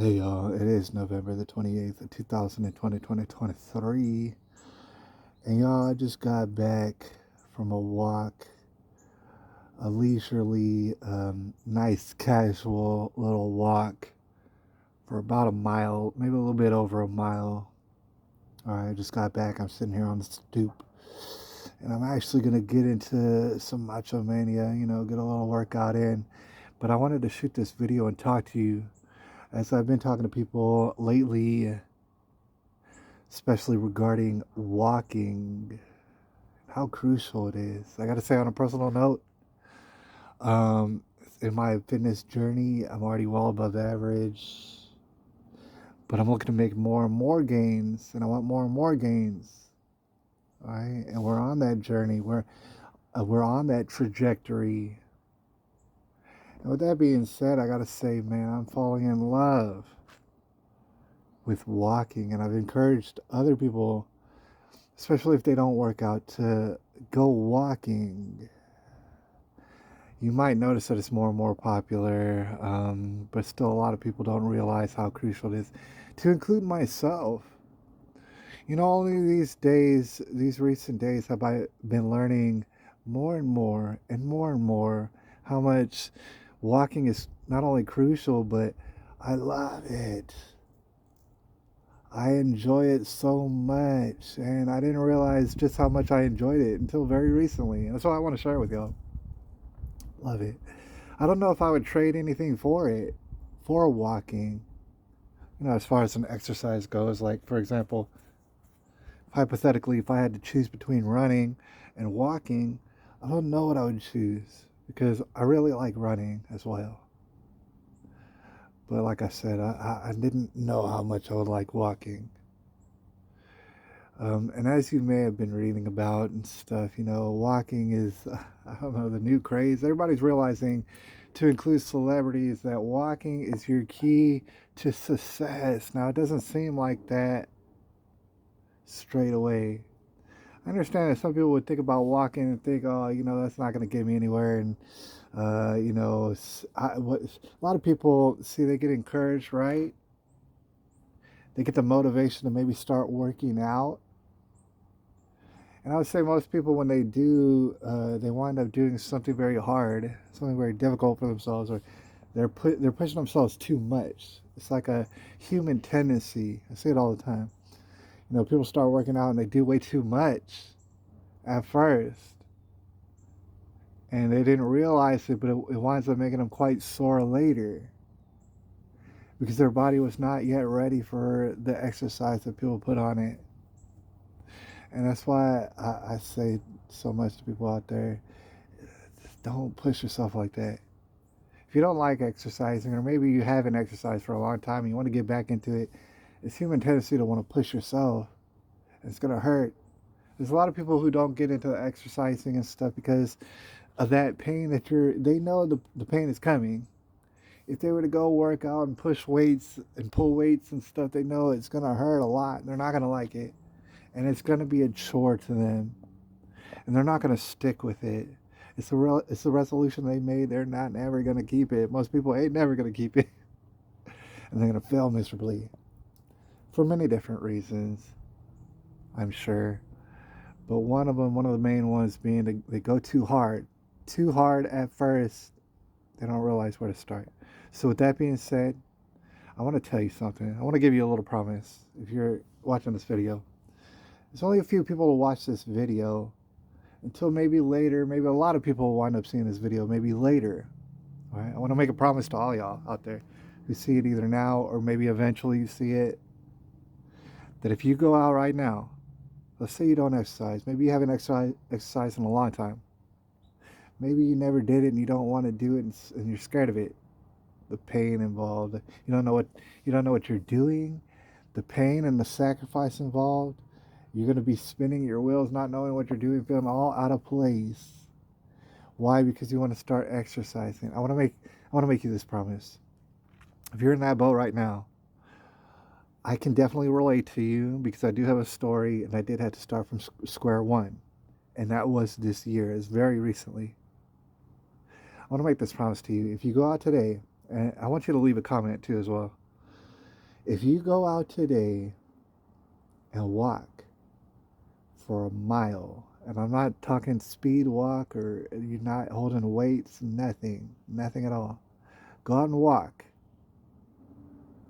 Hey y'all, it is November the 28th of 2023. And y'all, I just got back from a walk, a leisurely, nice, casual little walk for about a mile, maybe a little bit over a mile. Alright, I just got back. I'm sitting here on the stoop. And I'm actually going to get into some Macho Mania, get a little workout in. But I wanted to shoot this video and talk to you as I've been talking to people lately, especially regarding walking, how crucial it is. I got to say, on a personal note, um, in my fitness journey, I'm already well above average, but I'm looking to make more and more gains, and I want more and more gains. All right, and we're on that journey. We're on that trajectory. And with that being said, I got to say, man, I'm falling in love with walking, and I've encouraged other people, especially if they don't work out, to go walking. You might notice that it's more and more popular, but still a lot of people don't realize how crucial it is, to include myself. Only these days, these recent days, have I been learning more and more and more and more how much walking is not only crucial, but I love it. I enjoy it so much, and I didn't realize just how much I enjoyed it until very recently. And that's why I want to share it with y'all. Love it. I don't know if I would trade anything for it, for walking. As far as an exercise goes, like for example, hypothetically, if I had to choose between running and walking, I don't know what I would choose because I really like running as well. But like I said, I didn't know how much I would like walking. And as you may have been reading about and stuff, walking is, I don't know, the new craze. Everybody's realizing, to include celebrities, that walking is your key to success. Now, it doesn't seem like that straight away. I understand that some people would think about walking and think, oh, that's not going to get me anywhere. And, a lot of people see, they get encouraged, right? They get the motivation to maybe start working out. And I would say most people, when they do, they wind up doing something very hard, something very difficult for themselves, or they're pushing themselves too much. It's like a human tendency. I see it all the time. People start working out and they do way too much at first, and they didn't realize it, but it winds up making them quite sore later because their body was not yet ready for the exercise that people put on it. And that's why I say so much to people out there, just don't push yourself like that. If you don't like exercising, or maybe you haven't exercised for a long time and you want to get back into it, it's human tendency to want to push yourself. It's going to hurt. There's a lot of people who don't get into exercising and stuff because of that pain that they know the pain is coming. If they were to go work out and push weights and pull weights and stuff, they know it's going to hurt a lot. They're not going to like it. And it's going to be a chore to them. And they're not going to stick with it. It's the resolution they made. They're not ever going to keep it. Most people ain't never going to keep it. And they're going to fail miserably. For many different reasons, I'm sure. But one of the main ones being they go too hard. Too hard at first. They don't realize where to start. So with that being said, I want to tell you something. I want to give you a little promise. If you're watching this video, there's only a few people who watch this video until maybe later. Maybe a lot of people will wind up seeing this video maybe later. All right. I want to make a promise to all y'all out there who see it either now or maybe eventually you see it, that if you go out right now, let's say you don't exercise, maybe you haven't exercised in a long time, maybe you never did it and you don't want to do it, and you're scared of it, the pain involved, you don't know what you're doing, the pain and the sacrifice involved. You're going to be spinning your wheels, not knowing what you're doing, feeling all out of place. Why? Because you want to start exercising. I want to make you this promise. If you're in that boat right now, I can definitely relate to you because I do have a story, and I did have to start from square one, and that was this year. It's very recently. I want to make this promise to you. If you go out today, and I want you to leave a comment too as well. If you go out today and walk for a mile, and I'm not talking speed walk or you're not holding weights, nothing at all. Go out and walk.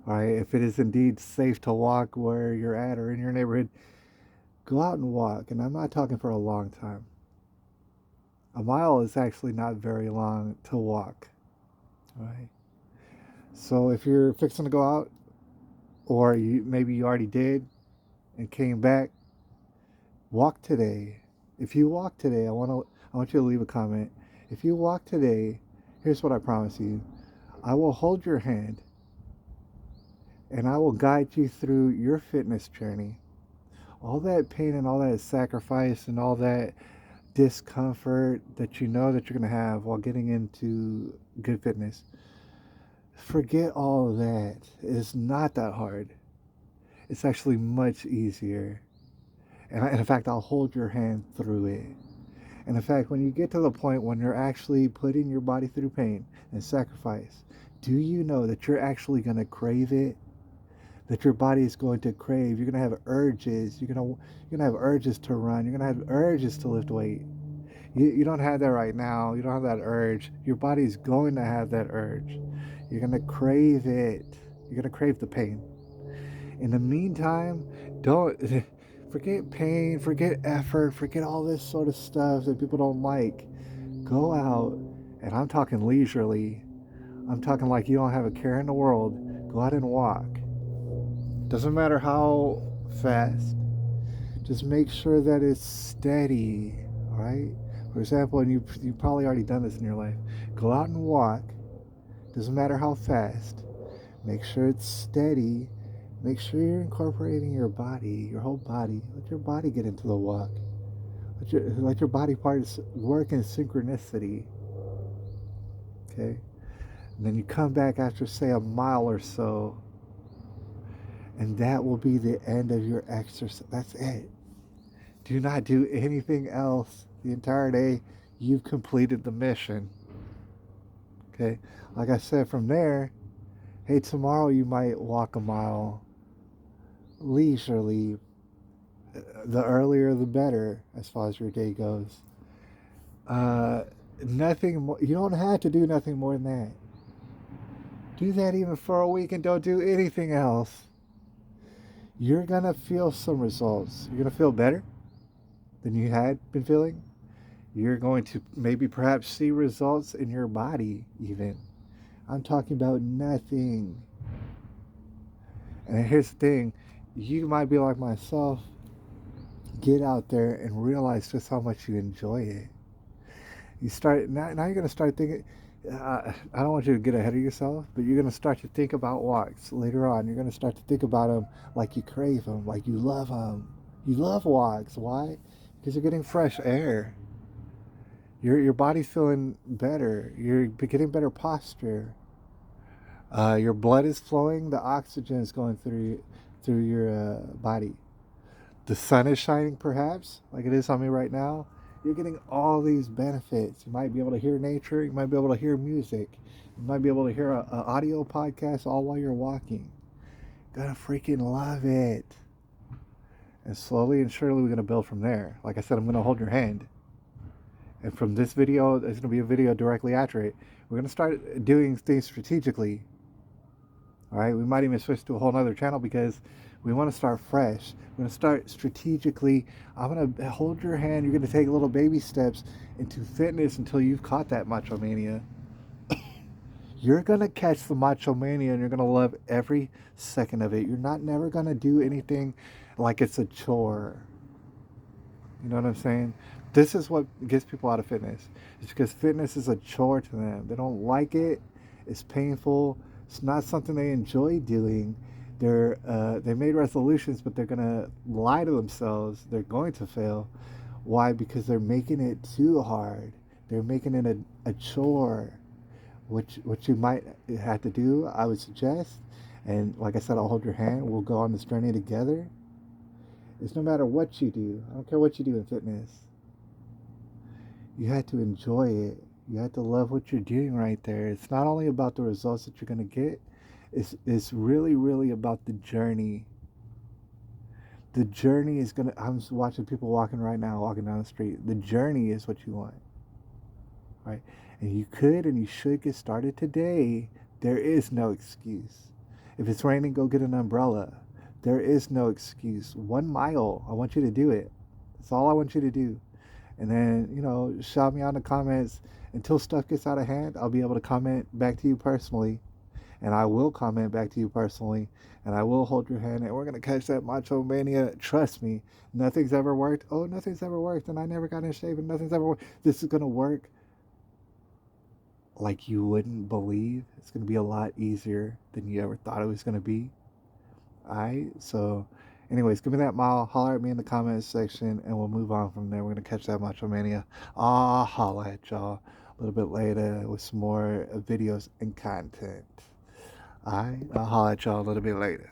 All right, if it is indeed safe to walk where you're at or in your neighborhood, go out and walk. And I'm not talking for a long time. A mile is actually not very long to walk. All right. So if you're fixing to go out, or maybe you already did and came back, walk today. If you walk today, I want you to leave a comment. If you walk today, here's what I promise you. I will hold your hand and I will guide you through your fitness journey. All that pain and all that sacrifice and all that discomfort that you know that you're going to have while getting into good fitness, forget all of that. It's not that hard. It's actually much easier. And in fact, I'll hold your hand through it. And in fact, when you get to the point when you're actually putting your body through pain and sacrifice, do you know that you're actually going to crave it? That your body is going to crave. You're going to have urges. You're going to have urges to run. You're going to have urges to lift weight. You don't have that right now. You don't have that urge. Your body's going to have that urge. You're going to crave it. You're going to crave the pain. In the meantime, don't forget pain, forget effort, forget all this sort of stuff that people don't like. Go out, and I'm talking leisurely. I'm talking like you don't have a care in the world. Go out and walk. Doesn't matter how fast. Just make sure that it's steady, all right? For example, and you've probably already done this in your life. Go out and walk. Doesn't matter how fast. Make sure it's steady. Make sure you're incorporating your body, your whole body. Let your body get into the walk. Let your body parts work in synchronicity. Okay? And then you come back after, say, a mile or so, and that will be the end of your exercise. That's it. Do not do anything else the entire day. You've completed the mission. Okay? Like I said, from there, hey, tomorrow you might walk a mile leisurely. The earlier the better as far as your day goes. Uh, Nothing more. You don't have to do nothing more than that. Do that even for a week and don't do anything else. You're going to feel some results. You're going to feel better than you had been feeling. You're going to maybe perhaps see results in your body even. I'm talking about nothing. And here's the thing. You might be like myself. Get out there and realize just how much you enjoy it. You start now you're going to start thinking, I don't want you to get ahead of yourself, but you're going to start to think about walks later on. You're going to start to think about them like you crave them, like you love them. You love walks. Why? Because you're getting fresh air. Your body's feeling better. You're getting better posture. Your blood is flowing. The oxygen is going through your body. The sun is shining, perhaps, like it is on me right now. You're getting all these benefits. You might be able to hear nature. You might be able to hear music. You might be able to hear an audio podcast all while you're walking. Gonna freaking love it. And slowly and surely we're gonna build from there. Like I said, I'm gonna hold your hand. And from this video, there's gonna be a video directly after it. We're gonna start doing things strategically. All right, we might even switch to a whole other channel because we want to start fresh. We're going to start strategically. I'm going to hold your hand. You're going to take little baby steps into fitness until you've caught that macho mania. You're going to catch the macho mania and you're going to love every second of it. You're not never going to do anything like it's a chore. You know what I'm saying? This is what gets people out of fitness. It's because fitness is a chore to them. They don't like it. It's painful. It's not something they enjoy doing. They made resolutions, but they're gonna lie to themselves. They're going to fail. Why? Because they're making it too hard. They're making it a chore. What you might have to do, I would suggest, and like I said, I'll hold your hand. We'll go on this journey together. Is no matter what you do, I don't care what you do in fitness, you have to enjoy it. You have to love what you're doing right there. It's not only about the results that you're going to get, It's really, really about the journey. The journey is gonna. I'm watching people walking right now, walking down the street. The journey is what you want, right? And you could and you should get started today. There is no excuse. If it's raining, go get an umbrella. There is no excuse. 1 mile. I want you to do it. That's all I want you to do. And then, shout me out in the comments. Until stuff gets out of hand, I'll be able to comment back to you personally. And I will comment back to you personally. And I will hold your hand. And we're going to catch that Macho Mania. Trust me, nothing's ever worked. Oh, nothing's ever worked. And I never got in shape and nothing's ever worked. This is going to work like you wouldn't believe. It's going to be a lot easier than you ever thought it was going to be. All right. So, anyways, give me that mile. Holler at me in the comments section, and we'll move on from there. We're gonna catch that Macho Mania. Holla at y'all a little bit later with some more videos and content. All right. I'll holler at y'all a little bit later.